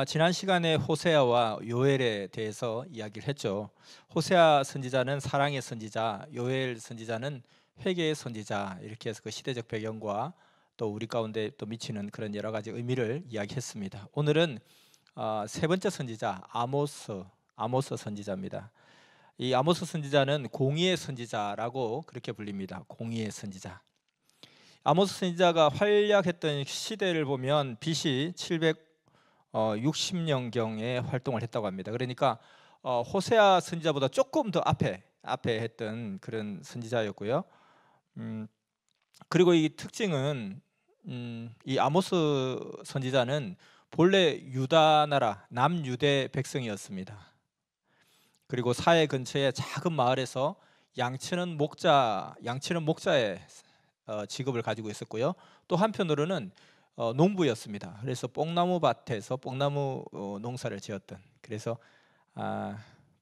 지난 시간에 호세아와 요엘에 대해서 이야기를 했죠. 호세아 선지자는 사랑의 선지자, 요엘 선지자는 회개의 선지자, 이렇게 해서 그 시대적 배경과 또 우리 가운데 또 미치는 그런 여러 가지 의미를 이야기했습니다. 오늘은 세 번째 선지자 아모스 선지자입니다. 이 아모스 선지자는 공의의 선지자라고 그렇게 불립니다. 공의의 선지자. 아모스 선지자가 활약했던 시대를 보면 BC 760년경에 활동을 했다고 합니다. 그러니까 호세아 선지자보다 조금 더 앞에 했던 그런 선지자였고요. 그리고 이 특징은 이 아모스 선지자는 본래 유다 나라 남유대 백성이었습니다. 그리고 사해 근처의 작은 마을에서 양치는 목자의 직업을 가지고 있었고요. 또 한편으로는 농부였습니다. 그래서 뽕나무 밭에서 뽕나무 농사를 지었던, 그래서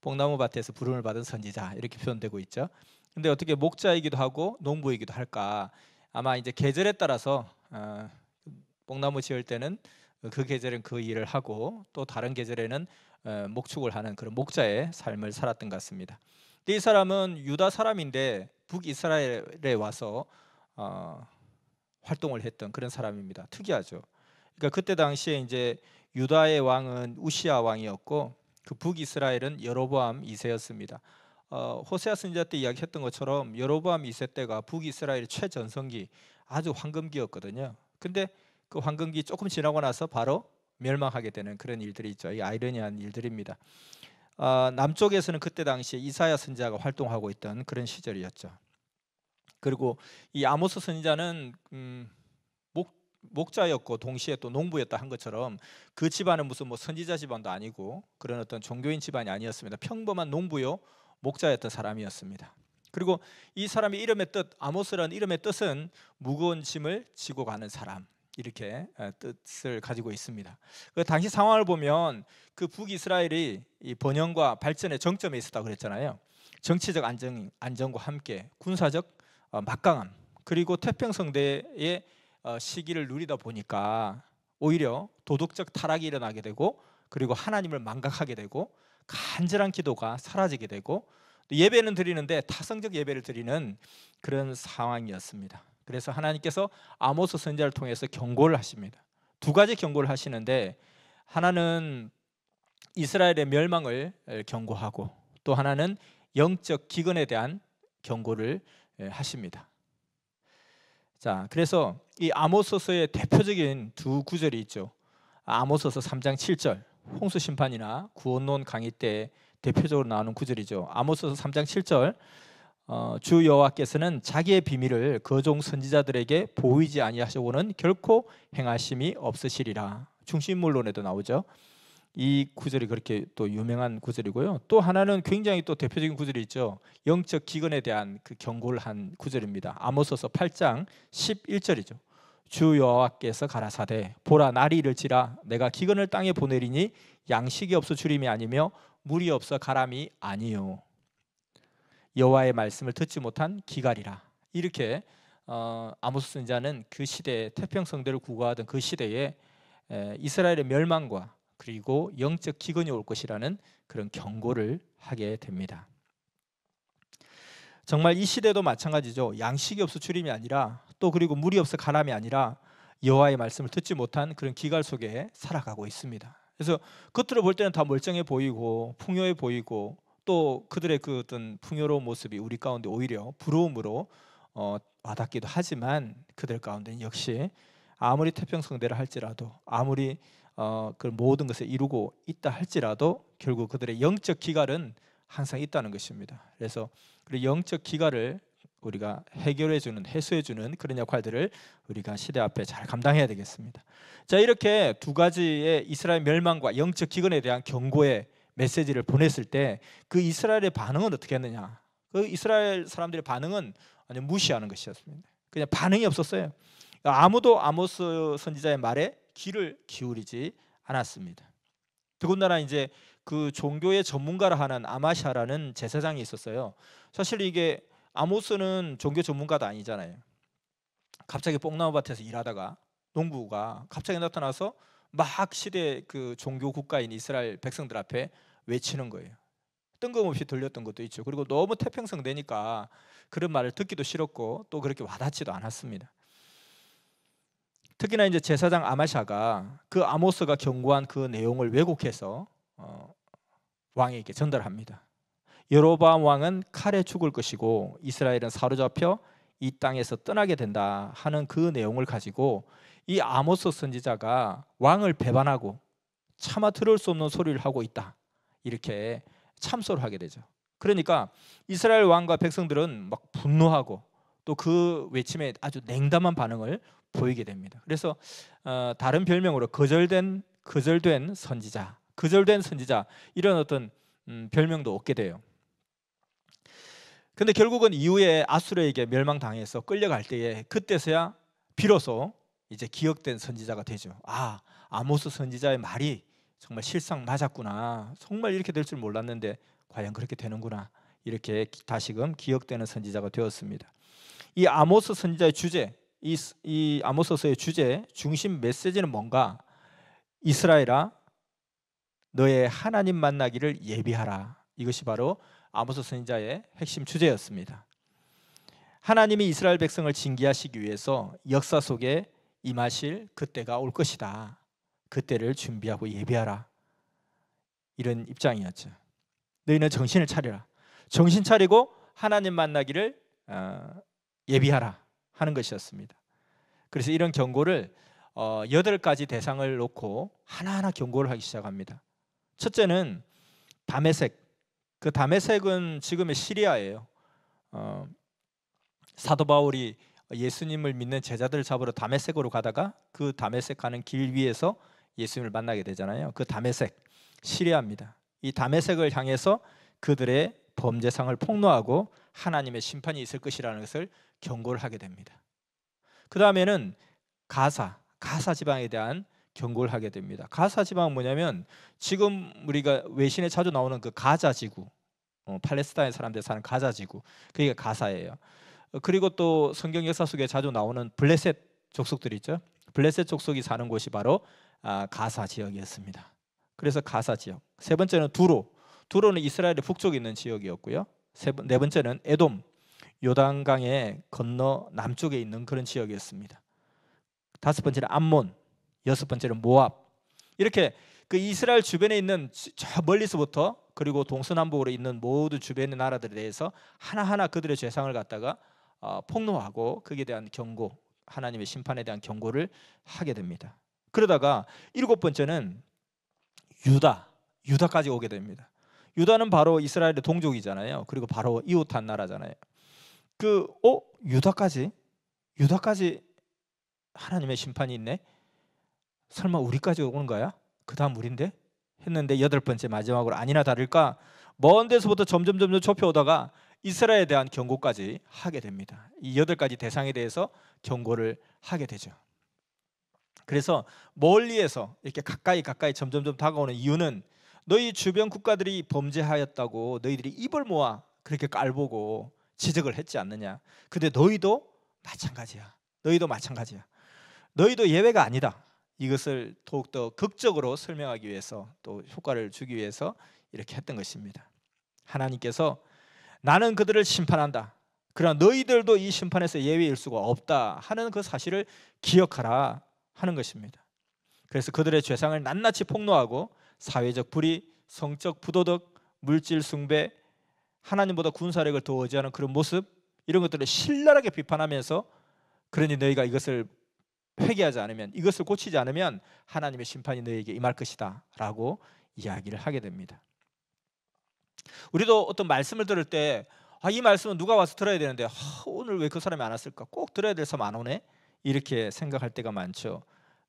뽕나무 밭에서 부름을 받은 선지자, 이렇게 표현되고 있죠. 근데 어떻게 목자이기도 하고 농부이기도 할까? 아마 이제 계절에 따라서 뽕나무 지을 때는 그 계절엔 그 일을 하고, 또 다른 계절에는 목축을 하는 그런 목자의 삶을 살았던 것 같습니다. 이 사람은 유다 사람인데 북이스라엘에 와서 활동을 했던 그런 사람입니다. 특이하죠. 그러니까 그때 당시에 이제 유다의 왕은 우시아 왕이었고, 그 북이스라엘은 여로보암 2세였습니다. 호세아 선지자 때 이야기했던 것처럼 여로보암 2세 때가 북이스라엘의 최전성기, 아주 황금기였거든요. 근데 그 황금기 조금 지나고 나서 바로 멸망하게 되는 그런 일들이 있죠. 이 아이러니한 일들입니다. 남쪽에서는 그때 당시에 이사야 선지자가 활동하고 있던 그런 시절이었죠. 그리고 이 아모스 선지자는 목자였고 동시에 또 농부였다 한 것처럼, 그 집안은 무슨 뭐 선지자 집안도 아니고 그런 어떤 종교인 집안이 아니었습니다. 평범한 농부요 목자였던 사람이었습니다. 그리고 이 사람의 이름의 뜻, 아모스라는 이름의 뜻은 무거운 짐을 지고 가는 사람, 이렇게 뜻을 가지고 있습니다. 그 당시 상황을 보면 그 북이스라엘이 이 번영과 발전의 정점에 있었다고 그랬잖아요. 정치적 안정과 함께 군사적 막강함, 그리고 태평성대의 시기를 누리다 보니까 오히려 도덕적 타락이 일어나게 되고, 그리고 하나님을 망각하게 되고, 간절한 기도가 사라지게 되고, 예배는 드리는데 타성적 예배를 드리는 그런 상황이었습니다. 그래서 하나님께서 아모스 선지자를 통해서 경고를 하십니다. 두 가지 경고를 하시는데, 하나는 이스라엘의 멸망을 경고하고, 또 하나는 영적 기근에 대한 경고를 하십니다. 자, 그래서 이 아모스서의 대표적인 두 구절이 있죠. 아모스서 3장 7절, 홍수 심판이나 구원론 강의 때 대표적으로 나오는 구절이죠. 아모스서 3장 7절, 주 여호와께서는 자기의 비밀을 그종 선지자들에게 보이지 아니하시고는 결코 행하심이 없으시리라. 중심물론에도 나오죠. 이 구절이 그렇게 또 유명한 구절이고요. 또 하나는 굉장히 또 대표적인 구절이 있죠. 영적 기근에 대한 그 경고를 한 구절입니다. 아모스서 8장 11절이죠. 주 여호와께서 가라사대 보라 날이 이를지라 내가 기근을 땅에 보내리니 양식이 없어 주림이 아니며 물이 없어 가람이 아니요 여호와의 말씀을 듣지 못한 기갈이라. 이렇게 아모스 선지자는 그 시대에 태평성대를 구가하던 그 시대에 이스라엘의 멸망과 그리고 영적 기근이 올 것이라는 그런 경고를 하게 됩니다. 정말 이 시대도 마찬가지죠. 양식이 없어 주림이 아니라, 또 그리고 물이 없어 가람이 아니라 여호와의 말씀을 듣지 못한 그런 기갈 속에 살아가고 있습니다. 그래서 겉으로 볼 때는 다 멀쩡해 보이고 풍요해 보이고, 또 그들의 그 어떤 풍요로운 모습이 우리 가운데 오히려 부러움으로 와닿기도 하지만, 그들 가운데는 역시 아무리 태평성대를 할지라도, 아무리 그 모든 것을 이루고 있다 할지라도 결국 그들의 영적 기갈은 항상 있다는 것입니다. 그래서 그 영적 기갈을 우리가 해결해주는, 해소해주는 그런 역할들을 우리가 시대 앞에 잘 감당해야 되겠습니다. 자, 이렇게 두 가지의 이스라엘 멸망과 영적 기근에 대한 경고의 메시지를 보냈을 때 그 이스라엘의 반응은 어떻게 했느냐? 그 이스라엘 사람들의 반응은 완전 무시하는 것이었습니다. 그냥 반응이 없었어요. 아무도 아모스 선지자의 말에 귀를 기울이지 않았습니다. 더군다나 이제 그 종교의 전문가라 하는 아마샤라는 제사장이 있었어요. 사실 이게 아모스는 종교 전문가도 아니잖아요. 갑자기 뽕나무 밭에서 일하다가 농부가 갑자기 나타나서 막 시대 그 종교 국가인 이스라엘 백성들 앞에 외치는 거예요. 뜬금없이 들렸던 것도 있죠. 그리고 너무 태평성 되니까 그런 말을 듣기도 싫었고 또 그렇게 와닿지도 않았습니다. 특히나 이제 제사장 아마샤가 그 아모스가 경고한 그 내용을 왜곡해서 왕에게 전달합니다. 여로보암 왕은 칼에 죽을 것이고 이스라엘은 사로잡혀 이 땅에서 떠나게 된다 하는 그 내용을 가지고 이 아모스 선지자가 왕을 배반하고 차마 들을 수 없는 소리를 하고 있다, 이렇게 참소를 하게 되죠. 그러니까 이스라엘 왕과 백성들은 막 분노하고 또 그 외침에 아주 냉담한 반응을 보이게 됩니다. 그래서 다른 별명으로 거절된 선지자, 거절된 선지자, 이런 어떤 별명도 얻게 돼요. 근데 결국은 이후에 아수르에게 멸망당해서 끌려갈 때에 그때서야 비로소 이제 기억된 선지자가 되죠. 아, 아모스 선지자의 말이 정말 실상 맞았구나. 정말 이렇게 될 줄 몰랐는데 과연 그렇게 되는구나. 이렇게 다시금 기억되는 선지자가 되었습니다. 이 아모스 선지자의 주제, 이 아모스서의 주제 중심 메시지는 뭔가? 이스라엘아, 너의 하나님 만나기를 예비하라. 이것이 바로 아모스 선지자의 핵심 주제였습니다. 하나님이 이스라엘 백성을 징계하시기 위해서 역사 속에 임하실 그때가 올 것이다. 그때를 준비하고 예비하라. 이런 입장이었죠. 너희는 정신을 차리라. 정신 차리고 하나님 만나기를 예비하라 하는 것이었습니다. 그래서 이런 경고를 8가지 대상을 놓고 하나하나 경고를 하기 시작합니다. 첫째는 다메섹. 그 다메섹은 지금의 시리아예요. 사도 바울이 예수님을 믿는 제자들을 잡으러 다메섹으로 가다가 그 다메섹 가는 길 위에서 예수님을 만나게 되잖아요. 그 다메섹, 시리아입니다. 이 다메섹을 향해서 그들의 범죄상을 폭로하고 하나님의 심판이 있을 것이라는 것을 경고를 하게 됩니다. 그 다음에는 가사 지방에 대한 경고를 하게 됩니다. 가사 지방은 뭐냐면 지금 우리가 외신에 자주 나오는 그 가자 지구, 팔레스타인 사람들 사는 가자 지구, 그게 가사예요. 그리고 또 성경 역사 속에 자주 나오는 블레셋 족속들이 있죠. 블레셋 족속이 사는 곳이 바로 가사 지역이었습니다. 그래서 가사 지역. 세 번째는 두로는 이스라엘의 북쪽에 있는 지역이었고요. 네 번째는 에돔, 요단강의 건너 남쪽에 있는 그런 지역이었습니다. 다섯 번째는 암몬, 여섯 번째는 모압. 이렇게 그 이스라엘 주변에 있는 저 멀리서부터 그리고 동서남북으로 있는 모든 주변의 나라들에 대해서 하나하나 그들의 죄상을 갖다가 폭로하고 거기에 대한 경고, 하나님의 심판에 대한 경고를 하게 됩니다. 그러다가 일곱 번째는 유다까지 오게 됩니다. 유다는 바로 이스라엘의 동족이잖아요. 그리고 바로 이웃한 나라잖아요. 유다까지 하나님의 심판이 있네? 설마 우리까지 오는 거야? 그 다음 우린데? 했는데 여덟 번째 마지막으로 아니나 다를까 먼 데서부터 점점 좁혀오다가 이스라엘에 대한 경고까지 하게 됩니다. 이 8가지 대상에 대해서 경고를 하게 되죠. 그래서 멀리에서 이렇게 가까이 점점 다가오는 이유는 너희 주변 국가들이 범죄하였다고 너희들이 입을 모아 그렇게 깔보고 지적을 했지 않느냐. 근데 너희도 마찬가지야. 너희도 예외가 아니다. 이것을 더욱더 극적으로 설명하기 위해서 또 효과를 주기 위해서 이렇게 했던 것입니다. 하나님께서 나는 그들을 심판한다. 그러나 너희들도 이 심판에서 예외일 수가 없다 하는 그 사실을 기억하라 하는 것입니다. 그래서 그들의 죄상을 낱낱이 폭로하고 사회적 불의, 성적 부도덕, 물질 숭배, 하나님보다 군사력을 더 의지하는 그런 모습, 이런 것들을 신랄하게 비판하면서 그러니 너희가 이것을 회개하지 않으면, 이것을 고치지 않으면 하나님의 심판이 너희에게 임할 것이다 라고 이야기를 하게 됩니다. 우리도 어떤 말씀을 들을 때 이 말씀은 누가 와서 들어야 되는데 오늘 왜 그 사람이 안 왔을까? 꼭 들어야 될 사람 안 오네? 이렇게 생각할 때가 많죠.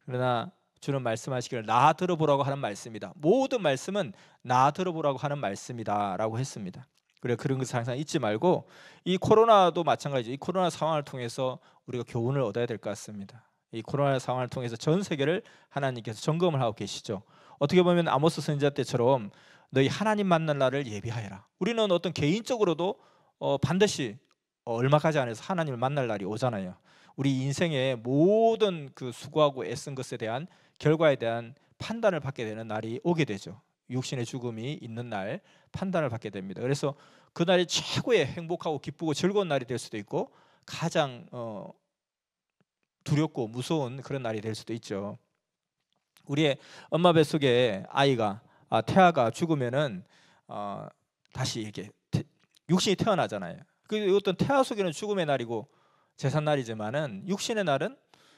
그러나 주는 말씀하시기를 나 들어보라고 하는 말씀이다. 모든 말씀은 나 들어보라고 하는 말씀이다 라고 했습니다. 그래, 그런 것을 항상 잊지 말고 이 코로나도 마찬가지죠. 이 코로나 상황을 통해서 우리가 교훈을 얻어야 될 것 같습니다. 이 코로나 상황을 통해서 전 세계를 하나님께서 점검을 하고 계시죠. 어떻게 보면 아모스 선지자 때처럼 너희 하나님 만날 날을 예비하여라. 우리는 어떤 개인적으로도 반드시 얼마 가지 않아서 하나님을 만날 날이 오잖아요. 우리 인생의 모든 그 수고하고 애쓴 것에 대한 결과에 대한 판단을 받게 되는 날이 오게 되죠. 육신의 죽음이 있는 날 판단을 받게 됩니다. 그래서 그날이 최고의 행복하고 기쁘고 즐거운 날이 될 수도 있고 가장 두렵고 무서운 그런 날이 될 수도 있죠. 우리의 엄마 뱃속에 아이가 태아가 죽으면은 다시 이렇게 육신이 태어나잖아요. 그 어떤 태아 속에는 죽음의 날이고 제삿날이지만은 육신의 날은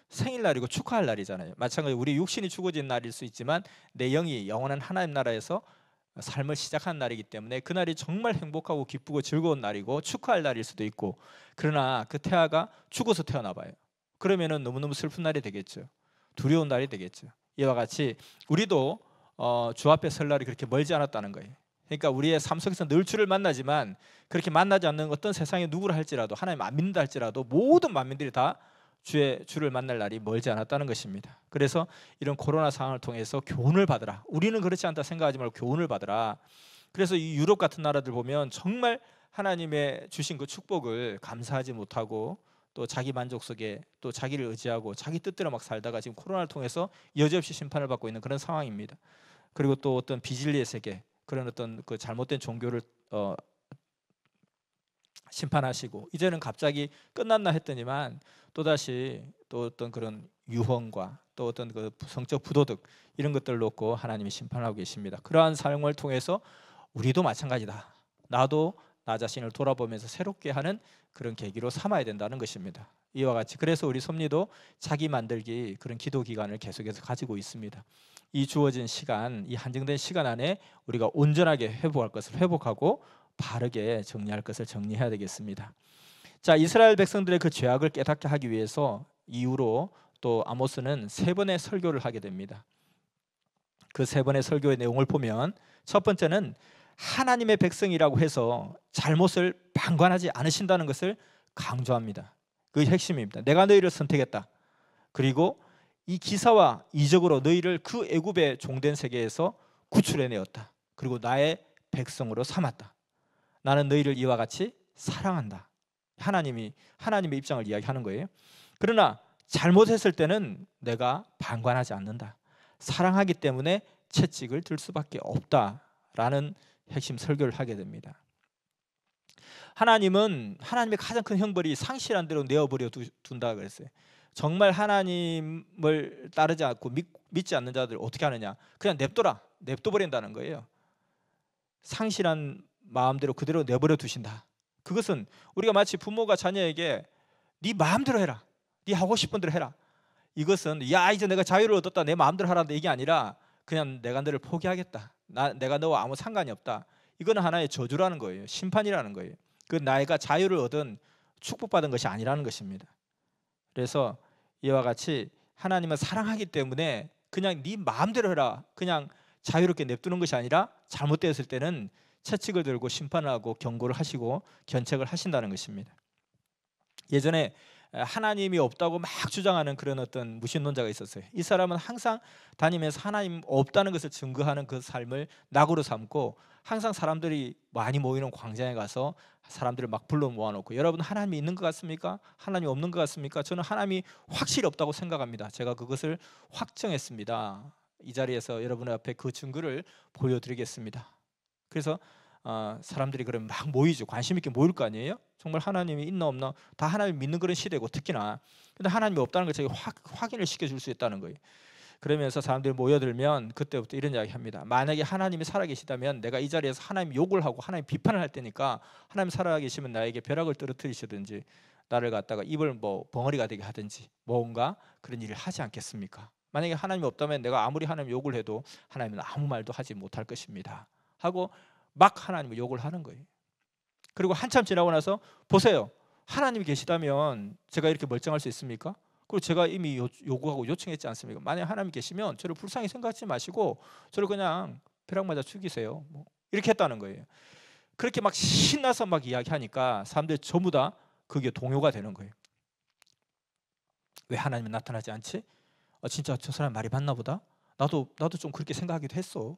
생일날이고 축하할 날이잖아요. 마찬가지로 우리 육신이 죽어진 날일 수 있지만 내 영이 영원한 하나님 나라에서 삶을 시작하는 날이기 때문에 그날이 정말 행복하고 기쁘고 즐거운 날이고 축하할 날일 수도 있고, 그러나 그 태아가 죽어서 태어나 봐요. 그러면은 너무너무 슬픈 날이 되겠죠. 두려운 날이 되겠죠. 이와 같이 우리도 주 앞에 설 날이 그렇게 멀지 않았다는 거예요. 그러니까 우리의 삶 속에서 늘 주를 만나지만 그렇게 만나지 않는 어떤 세상에 누구를 할지라도, 하나님 안 믿는다 할지라도 모든 만민들이 다 주를 만날 날이 멀지 않았다는 것입니다. 그래서 이런 코로나 상황을 통해서 교훈을 받으라. 우리는 그렇지 않다 생각하지 말고 교훈을 받으라. 그래서 이 유럽 같은 나라들 보면 정말 하나님의 주신 그 축복을 감사하지 못하고 또 자기 만족 속에 또 자기를 의지하고 자기 뜻대로 막 살다가 지금 코로나를 통해서 여지없이 심판을 받고 있는 그런 상황입니다. 그리고 또 어떤 비진리의 세계, 그런 어떤 그 잘못된 종교를 심판하시고 이제는 갑자기 끝났나 했더니만 또다시 또 어떤 그런 유흥과 또 어떤 그 성적 부도덕 이런 것들을 놓고 하나님이 심판하고 계십니다. 그러한 삶을 통해서 우리도 마찬가지다. 나도 나 자신을 돌아보면서 새롭게 하는 그런 계기로 삼아야 된다는 것입니다. 이와 같이 그래서 우리 섭리도 자기 만들기 그런 기도 기간을 계속해서 가지고 있습니다. 이 주어진 시간, 이 한정된 시간 안에 우리가 온전하게 회복할 것을 회복하고 바르게 정리할 것을 정리해야 되겠습니다. 자, 이스라엘 백성들의 그 죄악을 깨닫게 하기 위해서 이후로 또 아모스는 3번의 설교를 하게 됩니다. 그 3번의 설교의 내용을 보면 첫 번째는 하나님의 백성이라고 해서 잘못을 방관하지 않으신다는 것을 강조합니다. 그게 핵심입니다. 내가 너희를 선택했다. 그리고 이 기사와 이적으로 너희를 그 애굽의 종된 세계에서 구출해내었다. 그리고 나의 백성으로 삼았다. 나는 너희를 이와 같이 사랑한다. 하나님의 입장을 이야기하는 거예요. 그러나 잘못했을 때는 내가 방관하지 않는다. 사랑하기 때문에 채찍을 들 수밖에 없다라는 핵심 설교를 하게 됩니다. 하나님의 가장 큰 형벌이 상실한 대로 내어버려 둔다 그랬어요. 정말 하나님을 따르지 않고 믿지 않는 자들 어떻게 하느냐? 그냥 냅둬버린다는 거예요. 상실한 마음대로 그대로 내버려 두신다. 그것은 우리가 마치 부모가 자녀에게 네 마음대로 해라, 네 하고 싶은 대로 해라, 이것은 야 이제 내가 자유를 얻었다 내 마음대로 하라는 얘기 아니라 그냥 내가 너를 포기하겠다, 내가 너와 아무 상관이 없다. 이거는 하나의 저주라는 거예요. 심판이라는 거예요. 그 나이가 자유를 얻은 축복받은 것이 아니라는 것입니다. 그래서 이와 같이 하나님은 사랑하기 때문에 그냥 네 마음대로 해라, 그냥 자유롭게 냅두는 것이 아니라 잘못되었을 때는 채찍을 들고 심판을 하고 경고를 하시고 견책을 하신다는 것입니다. 예전에 하나님이 없다고 막 주장하는 그런 어떤 무신론자가 있었어요. 이 사람은 항상 다니면서 하나님 없다는 것을 증거하는 그 삶을 낙으로 삼고 항상 사람들이 많이 모이는 광장에 가서 사람들을 막 불러 모아놓고 여러분 하나님이 있는 것 같습니까? 하나님이 없는 것 같습니까? 저는 하나님이 확실히 없다고 생각합니다. 제가 그것을 확정했습니다. 이 자리에서 여러분 앞에 그 증거를 보여드리겠습니다. 그래서 사람들이 그러면 막 모이죠. 관심 있게 모일 거 아니에요? 정말 하나님이 있나 없나 다 하나님 믿는 그런 시대고 특히나 근데 하나님이 없다는 걸 제가 확인을 시켜줄 수 있다는 거예요. 그러면서 사람들이 모여들면 그때부터 이런 이야기 합니다. 만약에 하나님이 살아계시다면 내가 이 자리에서 하나님 욕을 하고 하나님 비판을 할 테니까 하나님 살아계시면 나에게 벼락을 떨어뜨리시든지 나를 갖다가 입을 뭐 벙어리가 되게 하든지 뭔가 그런 일을 하지 않겠습니까? 만약에 하나님이 없다면 내가 아무리 하나님 욕을 해도 하나님은 아무 말도 하지 못할 것입니다 하고 막 하나님을 욕을 하는 거예요. 그리고 한참 지나고 나서 보세요. 하나님이 계시다면 제가 이렇게 멀쩡할 수 있습니까? 그리고 제가 이미 요구하고 요청했지 않습니까? 만약 하나님이 계시면 저를 불쌍히 생각하지 마시고 저를 그냥 벼락 맞아 죽이세요. 뭐 이렇게 했다는 거예요. 그렇게 막 신나서 막 이야기하니까 사람들이 전부 다 그게 동요가 되는 거예요. 왜 하나님이 나타나지 않지? 진짜 저 사람 말이 맞나 보다. 나도 좀 그렇게 생각하기도 했어.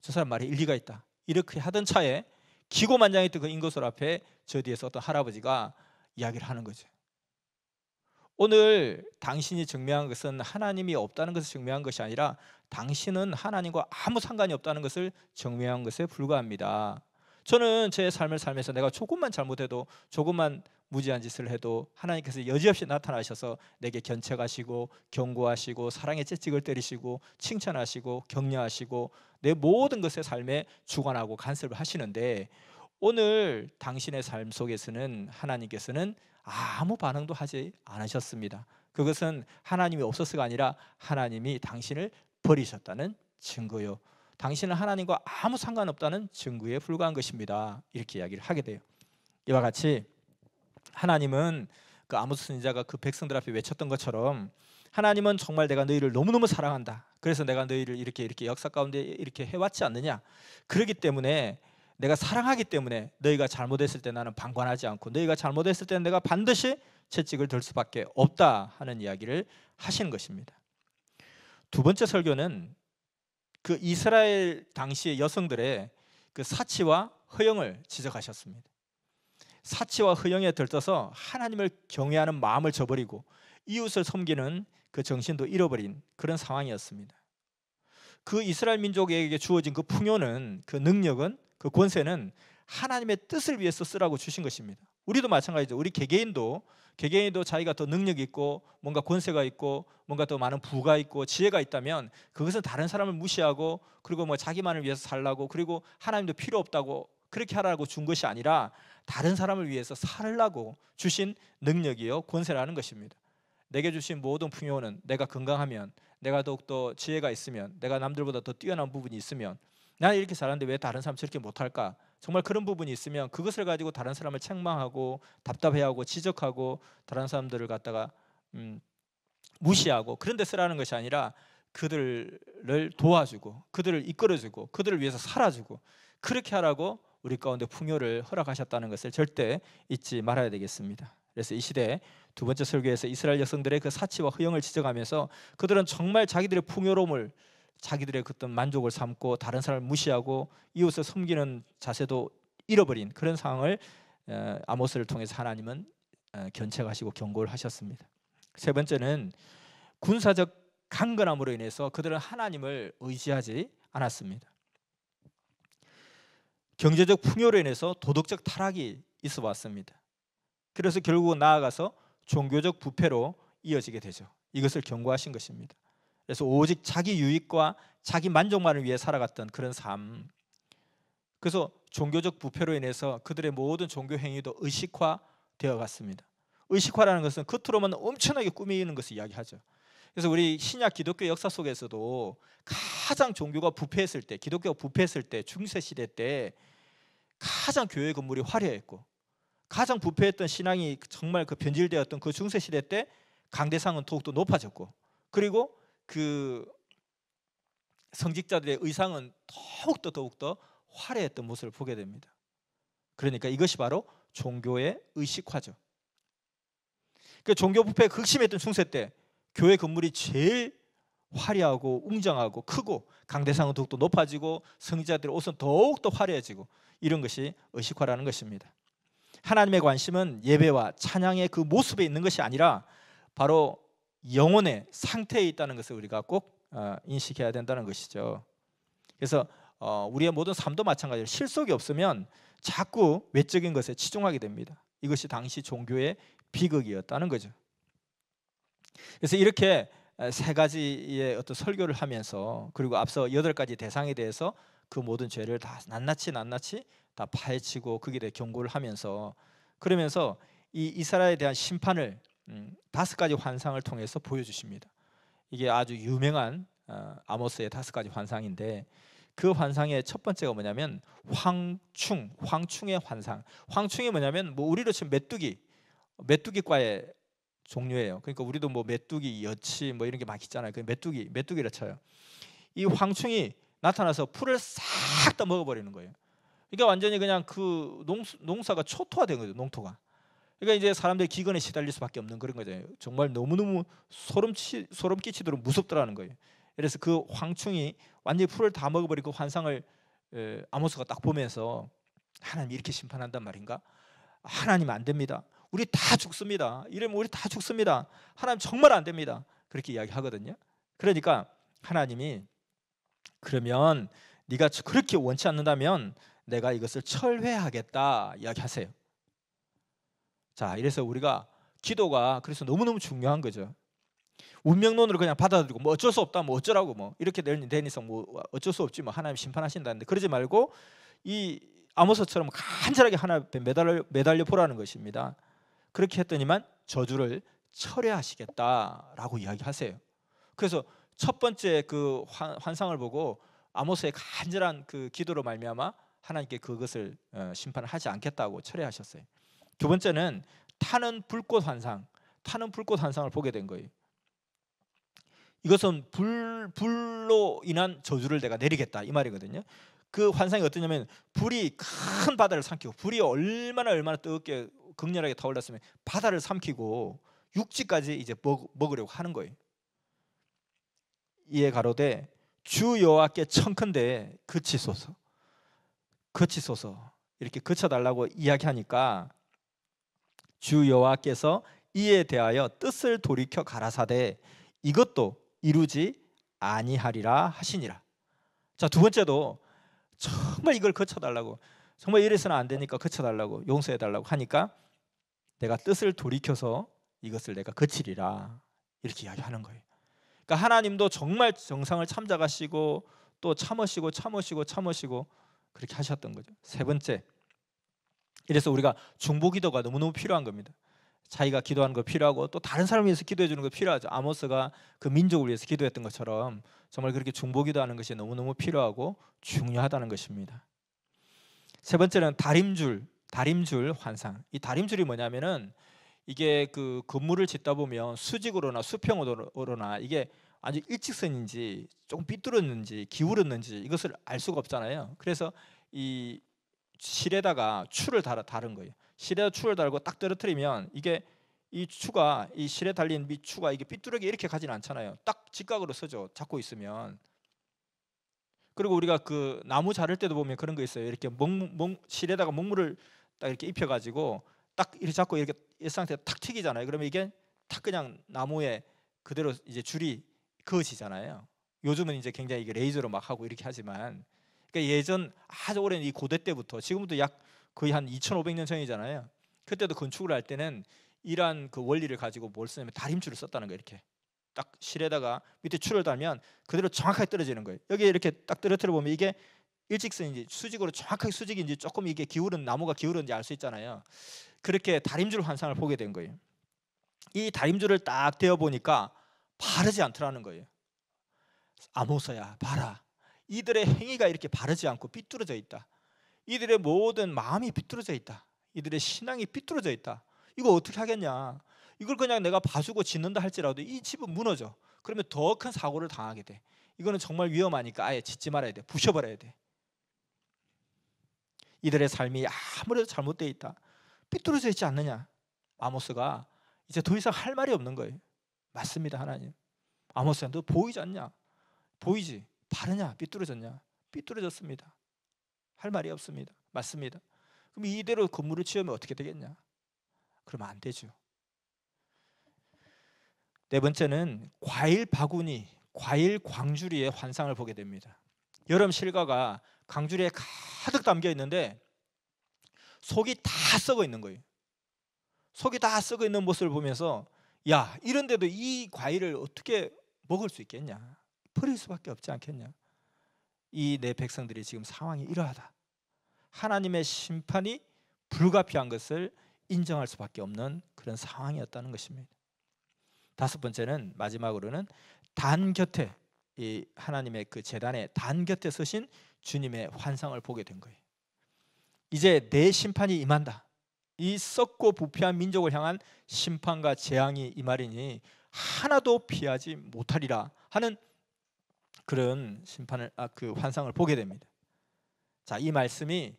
저 사람 말이 일리가 있다. 이렇게 하던 차에 기고만장했던 그 인거설 앞에 저 뒤에서 어떤 할아버지가 이야기를 하는 거죠. 오늘 당신이 증명한 것은 하나님이 없다는 것을 증명한 것이 아니라 당신은 하나님과 아무 상관이 없다는 것을 증명한 것에 불과합니다. 저는 제 삶을 살면서 내가 조금만 잘못해도, 조금만 무지한 짓을 해도 하나님께서 여지없이 나타나셔서 내게 견책하시고 경고하시고 사랑의 채찍을 때리시고 칭찬하시고 격려하시고 내 모든 것의 삶에 주관하고 간섭을 하시는데, 오늘 당신의 삶 속에서는 하나님께서는 아무 반응도 하지 않으셨습니다. 그것은 하나님이 없어서가 아니라 하나님이 당신을 버리셨다는 증거요, 당신은 하나님과 아무 상관없다는 증거에 불과한 것입니다. 이렇게 이야기를 하게 돼요. 이와 같이 하나님은 그 아모스 선지자가 그 백성들 앞에 외쳤던 것처럼, 하나님은 정말 내가 너희를 너무너무 사랑한다, 그래서 내가 너희를 이렇게 역사 가운데 이렇게 해왔지 않느냐, 그렇기 때문에 내가 사랑하기 때문에 너희가 잘못했을 때 나는 방관하지 않고, 너희가 잘못했을 때는 내가 반드시 채찍을 들 수밖에 없다 하는 이야기를 하시는 것입니다. 두 번째 설교는 그 이스라엘 당시의 여성들의 그 사치와 허영을 지적하셨습니다. 사치와 허영에 들떠서 하나님을 경외하는 마음을 저버리고 이웃을 섬기는 그 정신도 잃어버린 그런 상황이었습니다. 그 이스라엘 민족에게 주어진 그 풍요는, 그 능력은, 그 권세는 하나님의 뜻을 위해서 쓰라고 주신 것입니다. 우리도 마찬가지죠. 우리 개개인도 자기가 더 능력이 있고 뭔가 권세가 있고 뭔가 더 많은 부가 있고 지혜가 있다면 그것은 다른 사람을 무시하고, 그리고 뭐 자기만을 위해서 살라고, 그리고 하나님도 필요 없다고 그렇게 하라고 준 것이 아니라 다른 사람을 위해서 살라고 주신 능력이요, 권세라는 것입니다. 내게 주신 모든 풍요는, 내가 건강하면, 내가 더욱더 지혜가 있으면, 내가 남들보다 더 뛰어난 부분이 있으면, 나는 이렇게 잘하는데 왜 다른 사람 저렇게 못할까, 정말 그런 부분이 있으면 그것을 가지고 다른 사람을 책망하고 답답해하고 지적하고 다른 사람들을 갖다가 무시하고 그런 데 쓰라는 것이 아니라 그들을 도와주고 그들을 이끌어주고 그들을 위해서 살아주고 그렇게 하라고 우리 가운데 풍요를 허락하셨다는 것을 절대 잊지 말아야 되겠습니다. 그래서 이 시대 두 번째 설교에서 이스라엘 여성들의 그 사치와 허영을 지적하면서 그들은 정말 자기들의 풍요로움을, 자기들의 어떤 만족을 삼고 다른 사람을 무시하고 이웃을 섬기는 자세도 잃어버린 그런 상황을 아모스를 통해서 하나님은 견책하시고 경고를 하셨습니다. 세 번째는 군사적 강건함으로 인해서 그들은 하나님을 의지하지 않았습니다. 경제적 풍요로 인해서 도덕적 타락이 있어 왔습니다. 그래서 결국은 나아가서 종교적 부패로 이어지게 되죠. 이것을 경고하신 것입니다. 그래서 오직 자기 유익과 자기 만족만을 위해 살아갔던 그런 삶, 그래서 종교적 부패로 인해서 그들의 모든 종교 행위도 의식화되어 갔습니다. 의식화라는 것은 겉으로만 엄청나게 꾸미는 것을 이야기하죠. 그래서 우리 신약 기독교 역사 속에서도 가장 종교가 부패했을 때, 기독교가 부패했을 때, 중세 시대 때 가장 교회 건물이 화려했고, 가장 부패했던 신앙이 정말 그 변질되었던 그 중세 시대 때 강대상은 더욱더 높아졌고, 그리고 그 성직자들의 의상은 더욱더 화려했던 모습을 보게 됩니다. 그러니까 이것이 바로 종교의 의식화죠. 그 종교 부패에 극심했던 중세 때 교회 건물이 제일 화려하고 웅장하고 크고 강대상은 더욱더 높아지고 성직자들의 옷은 더욱더 화려해지고, 이런 것이 의식화라는 것입니다. 하나님의 관심은 예배와 찬양의 그 모습에 있는 것이 아니라 바로 영혼의 상태에 있다는 것을 우리가 꼭 인식해야 된다는 것이죠. 그래서 우리의 모든 삶도 마찬가지로 실속이 없으면 자꾸 외적인 것에 치중하게 됩니다. 이것이 당시 종교의 비극이었다는 거죠. 그래서 이렇게 세 가지의 어떤 설교를 하면서, 그리고 앞서 8가지 대상에 대해서 그 모든 죄를 다 낱낱이 다 파헤치고 거기에 대해 경고를 하면서, 그러면서 이 이스라엘에 대한 심판을 5가지 환상을 통해서 보여주십니다. 이게 아주 유명한 아모스의 5가지 환상인데, 그 환상의 첫 번째가 뭐냐면 황충의 환상. 황충이 뭐냐면 우리로 치면 메뚜기과의 종류예요. 그러니까 우리도 메뚜기, 여치 이런 게 막 있잖아요. 그 메뚜기라 쳐요. 이 황충이 나타나서 풀을 싹 다 먹어버리는 거예요. 그러니까 완전히 그냥 그 농사가 초토화된 거죠. 농토가. 그러니까 이제 사람들이 기근에 시달릴 수밖에 없는 그런 거죠. 정말 너무너무 소름 끼치도록 무섭더라는 거예요. 그래서 그 황충이 완전히 풀을 다 먹어버리고 환상을 아모스가 딱 보면서, 하나님이 이렇게 심판한단 말인가? 하나님 안 됩니다. 우리 다 죽습니다. 이러면 우리 다 죽습니다. 하나님 정말 안 됩니다. 그렇게 이야기하거든요. 그러니까 하나님이 그러면 네가 그렇게 원치 않는다면 내가 이것을 철회하겠다 이야기하세요. 자, 이래서 우리가 기도가 그래서 너무너무 중요한 거죠. 운명론으로 그냥 받아들이고 뭐 어쩔 수 없다, 뭐 어쩌라고 뭐 이렇게 된 이상 뭐 어쩔 수 없지, 뭐 하나님 심판하신다는데 그러지 말고 이 아모스처럼 간절하게 하나님 앞에 매달려 보라는 것입니다. 그렇게 했더니만 저주를 철회하시겠다라고 이야기하세요. 그래서 첫 번째 그 환상을 보고 아모스의 간절한 그 기도로 말미암아 하나님께 그것을 심판을 하지 않겠다고 철회하셨어요. 두 번째는 타는 불꽃 환상, 타는 불꽃 환상을 보게 된 거예요. 이것은 불로 인한 저주를 내가 내리겠다 이 말이거든요. 그 환상이 어떠냐면 불이 큰 바다를 삼키고, 불이 얼마나 뜨겁게 극렬하게 타올랐으면 바다를 삼키고 육지까지 이제 먹으려고 하는 거예요. 이에 가로되 주 여호와께 청컨대 그치소서, 그치소서 이렇게 그쳐달라고 이야기하니까 주 여호와께서 이에 대하여 뜻을 돌이켜 가라사대 이것도 이루지 아니하리라 하시니라. 자, 두 번째도 정말 이걸 거쳐달라고, 정말 이래서는 안 되니까 거쳐달라고, 용서해달라고 하니까 내가 뜻을 돌이켜서 이것을 내가 거치리라 이렇게 이야기하는 거예요. 그러니까 하나님도 정말 정상을 참작하시고 또 참으시고 그렇게 하셨던 거죠. 세 번째, 이래서 우리가 중보기도가 너무너무 필요한 겁니다. 자기가 기도하는 거 필요하고 또 다른 사람을 위해서 기도해 주는 거 필요하죠. 아모스가 그 민족을 위해서 기도했던 것처럼 정말 그렇게 중보기도하는 것이 너무너무 필요하고 중요하다는 것입니다. 세 번째는 다림줄 환상. 이 다림줄이 뭐냐면은 이게 그 건물을 짓다 보면 수직으로나 수평으로나 이게 아주 일직선인지 조금 삐뚤었는지 기울었는지 이것을 알 수가 없잖아요. 그래서 이 실에다가 줄을 다른 거예요. 실에다 줄을 달고 딱 떨어뜨리면 이게 이 추가, 이 실에 달린 밑추가 이게 삐뚤게 이렇게 가진 않잖아요. 딱 직각으로 서죠. 잡고 있으면. 그리고 우리가 그 나무 자를 때도 보면 그런 거 있어요. 이렇게 실에다가 먹물을 딱 이렇게 입혀가지고 딱 이렇게 잡고 이렇게 이 상태에 탁 튀기잖아요. 그러면 이게 탁 그냥 나무에 그대로 이제 줄이 그어지잖아요. 요즘은 이제 굉장히 이게 레이저로 막 하고 이렇게 하지만, 그러니까 예전 아주 오랜 이 고대 때부터 지금부터 약 거의 한 2,500년 전이잖아요. 그때도 건축을 할 때는 이러한 그 원리를 가지고 뭘 쓰냐면 다림줄을 썼다는 거예요. 이렇게 딱 실에다가 밑에 줄을 달면 그대로 정확하게 떨어지는 거예요. 여기 이렇게 딱 떨어뜨려 보면 이게 일직선인지 수직으로 정확하게 수직인지 조금 이게 기울은 나무가 기울은지 알 수 있잖아요. 그렇게 다림줄 환상을 보게 된 거예요. 이 다림줄을 딱 대어 보니까 바르지 않더라는 거예요. 아모스야, 봐라. 이들의 행위가 이렇게 바르지 않고 삐뚤어져 있다. 이들의 모든 마음이 삐뚤어져 있다. 이들의 신앙이 삐뚤어져 있다. 이거 어떻게 하겠냐. 이걸 그냥 내가 봐주고 짓는다 할지라도 이 집은 무너져. 그러면 더 큰 사고를 당하게 돼. 이거는 정말 위험하니까 아예 짓지 말아야 돼. 부셔버려야 돼. 이들의 삶이 아무래도 잘못되어 있다. 삐뚤어져 있지 않느냐. 아모스가 이제 더 이상 할 말이 없는 거예요. 맞습니다, 하나님. 아모스야, 너 보이지 않냐? 보이지? 바르냐? 삐뚤어졌냐? 삐뚤어졌습니다. 할 말이 없습니다. 맞습니다. 그럼 이대로 건물을 지으면 어떻게 되겠냐? 그러면 안 되죠. 네 번째는 과일 바구니, 과일 광주리의 환상을 보게 됩니다. 여름 실과가 광주리에 가득 담겨 있는데 속이 다 썩어 있는 거예요. 속이 다 썩어 있는 모습을 보면서 야, 이런데도 이 과일을 어떻게 먹을 수 있겠냐? 버릴 수밖에 없지 않겠냐? 이 내 백성들이 지금 상황이 이러하다. 하나님의 심판이 불가피한 것을 인정할 수밖에 없는 그런 상황이었다는 것입니다. 다섯 번째는 마지막으로는 단 곁에, 이 하나님의 그 제단의 단 곁에 서신 주님의 환상을 보게 된 거예요. 이제 내 심판이 임한다. 이 썩고 부패한 민족을 향한 심판과 재앙이 임하리니 하나도 피하지 못하리라 하는 그런 그 환상을 보게 됩니다. 자, 이 말씀이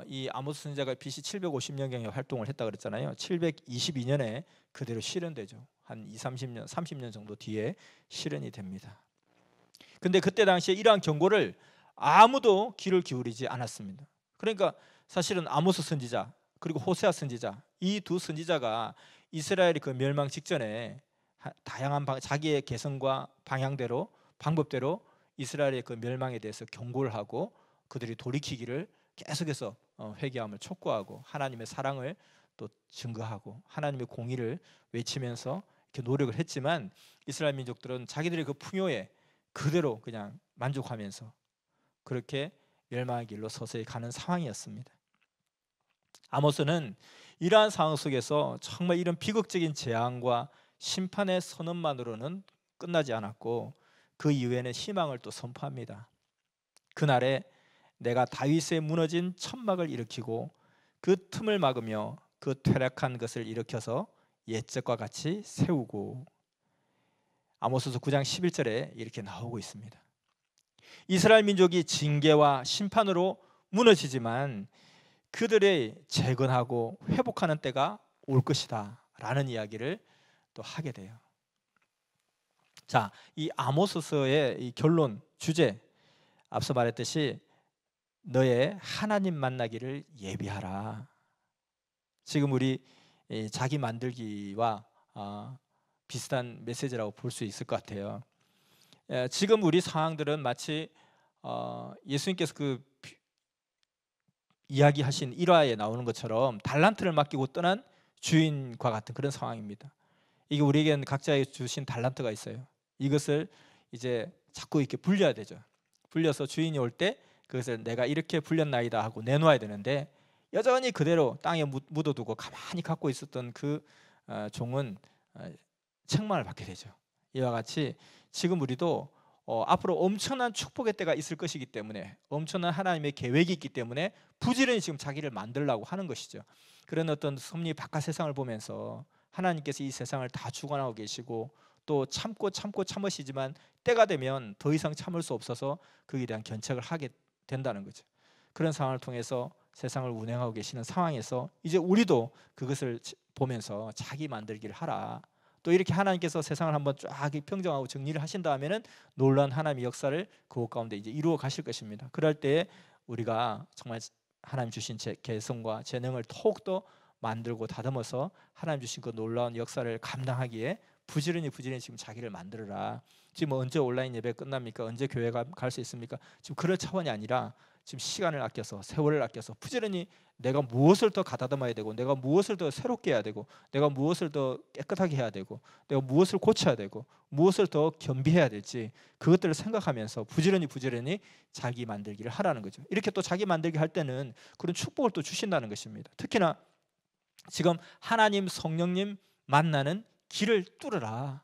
이 아모스 선지자가 BC 750년경에 활동을 했다 그랬잖아요. 722년에 그대로 실현되죠. 한 30년 정도 뒤에 실현이 됩니다. 근데 그때 당시에 이러한 경고를 아무도 귀를 기울이지 않았습니다. 그러니까 사실은 아모스 선지자 그리고 호세아 선지자 이 두 선지자가 이스라엘이 그 멸망 직전에 다양한 자기의 개성과 방향대로 방법대로 이스라엘의 그 멸망에 대해서 경고를 하고 그들이 돌이키기를 계속해서 회개함을 촉구하고 하나님의 사랑을 또 증거하고 하나님의 공의를 외치면서 이렇게 노력을 했지만 이스라엘 민족들은 자기들의 그 풍요에 그대로 그냥 만족하면서 그렇게 멸망의 길로 서서히 가는 상황이었습니다. 아모스는 이러한 상황 속에서 정말 이런 비극적인 재앙과 심판의 선언만으로는 끝나지 않았고 그 이후에는 희망을 또 선포합니다. 그날에 내가 다윗의 무너진 천막을 일으키고 그 틈을 막으며 그 퇴락한 것을 일으켜서 옛적과 같이 세우고. 아모스서 9장 11절에 이렇게 나오고 있습니다. 이스라엘 민족이 징계와 심판으로 무너지지만 그들의 재건하고 회복하는 때가 올 것이다 라는 이야기를 또 하게 돼요. 자, 이 아모스서의 이 결론 주제, 앞서 말했듯이 너의 하나님 만나기를 예비하라. 지금 우리 자기 만들기와 비슷한 메시지라고 볼 수 있을 것 같아요. 지금 우리 상황들은 마치 예수님께서 그 이야기하신 1화에 나오는 것처럼 달란트를 맡기고 떠난 주인과 같은 그런 상황입니다. 이게 우리에게는 각자의 주신 달란트가 있어요. 이것을 이제 자꾸 이렇게 불려야 되죠. 불려서 주인이 올 때 그것을 내가 이렇게 불렸나이다 하고 내놓아야 되는데 여전히 그대로 땅에 묻어두고 가만히 갖고 있었던 그 종은 책망을 받게 되죠. 이와 같이 지금 우리도 앞으로 엄청난 축복의 때가 있을 것이기 때문에 엄청난 하나님의 계획이 있기 때문에 부지런히 지금 자기를 만들려고 하는 것이죠. 그런 어떤 섭리 바깥 세상을 보면서 하나님께서 이 세상을 다 주관하고 계시고 또 참고 참으시지만 때가 되면 더 이상 참을 수 없어서 거기에 대한 견책을 하게 된다는 거죠. 그런 상황을 통해서 세상을 운행하고 계시는 상황에서 이제 우리도 그것을 보면서 자기 만들기를 하라. 또 이렇게 하나님께서 세상을 한번 쫙 평정하고 정리를 하신 다음에는 놀라운 하나님의 역사를 그곳 가운데 이제 이루어 가실 것입니다. 그럴 때에 우리가 정말 하나님 주신 개성과 재능을 더욱더 만들고 다듬어서 하나님 주신 그 놀라운 역사를 감당하기에 부지런히 지금 자기를 만들어라. 지금 언제 온라인 예배 끝납니까? 언제 교회 갈 수 있습니까? 지금 그럴 차원이 아니라 지금 시간을 아껴서 세월을 아껴서 부지런히 내가 무엇을 더 가다듬어야 되고 내가 무엇을 더 새롭게 해야 되고 내가 무엇을 더 깨끗하게 해야 되고 내가 무엇을 고쳐야 되고 무엇을 더 겸비해야 될지 그것들을 생각하면서 부지런히 자기 만들기를 하라는 거죠. 이렇게 또 자기 만들기 할 때는 그런 축복을 또 주신다는 것입니다. 특히나 지금 하나님 성령님 만나는 길을 뚫으라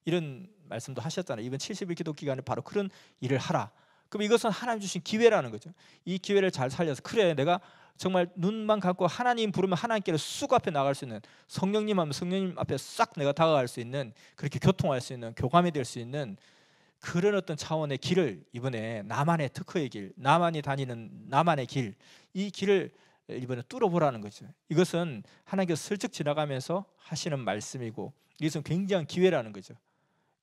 이런 말씀도 하셨잖아요. 이번 70일 기도 기간에 바로 그런 일을 하라. 그럼 이것은 하나님 주신 기회라는 거죠. 이 기회를 잘 살려서 그래 내가 정말 눈만 감고 하나님 부르면 하나님께로 쑥 앞에 나갈 수 있는 성령님 하면 성령님 앞에 싹 내가 다가갈 수 있는 그렇게 교통할 수 있는 교감이 될 수 있는 그런 어떤 차원의 길을 이번에 나만의 특허의 길, 나만이 다니는 나만의 길, 이 길을 이번에 뚫어보라는 거죠. 이것은 하나님께서 슬쩍 지나가면서 하시는 말씀이고 이것은 굉장한 기회라는 거죠.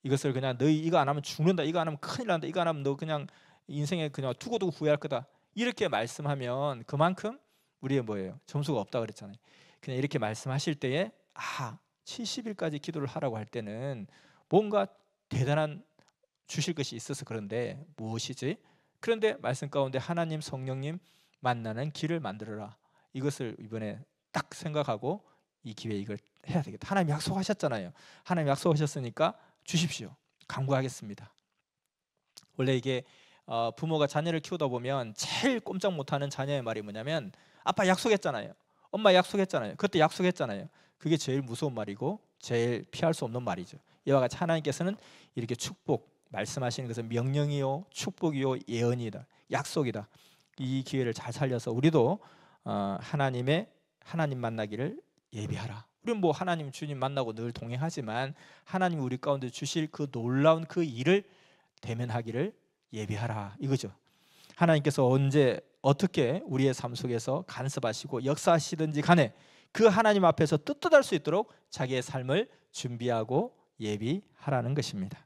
이것을 그냥 너희 이거 안 하면 죽는다, 이거 안 하면 큰일 난다, 이거 안 하면 너 그냥 인생에 그냥 두고두고 후회할 거다 이렇게 말씀하면 그만큼 우리의 뭐예요? 점수가 없다 그랬잖아요. 그냥 이렇게 말씀하실 때에 70일까지 기도를 하라고 할 때는 뭔가 대단한 주실 것이 있어서 그런데 무엇이지? 그런데 말씀 가운데 하나님 성령님 만나는 길을 만들어라. 이것을 이번에 딱 생각하고 이 기회에 이걸 해야 되겠다. 하나님 약속하셨잖아요. 하나님 약속하셨으니까 주십시오. 간구하겠습니다. 원래 이게 부모가 자녀를 키우다 보면 제일 꼼짝 못하는 자녀의 말이 뭐냐면 아빠 약속했잖아요. 엄마 약속했잖아요. 그때 약속했잖아요. 그게 제일 무서운 말이고 제일 피할 수 없는 말이죠. 이와 같이 하나님께서는 이렇게 축복 말씀하시는 것은 명령이요 축복이요 예언이다. 약속이다. 이 기회를 잘 살려서 우리도 하나님 만나기를 예비하라. 우리는 뭐 하나님 주님 만나고 늘 동행하지만 하나님 우리 가운데 주실 그 놀라운 그 일을 대면하기를 예비하라 이거죠. 하나님께서 언제 어떻게 우리의 삶 속에서 간섭하시고 역사하시든지 간에 그 하나님 앞에서 떳떳할 수 있도록 자기의 삶을 준비하고 예비하라는 것입니다.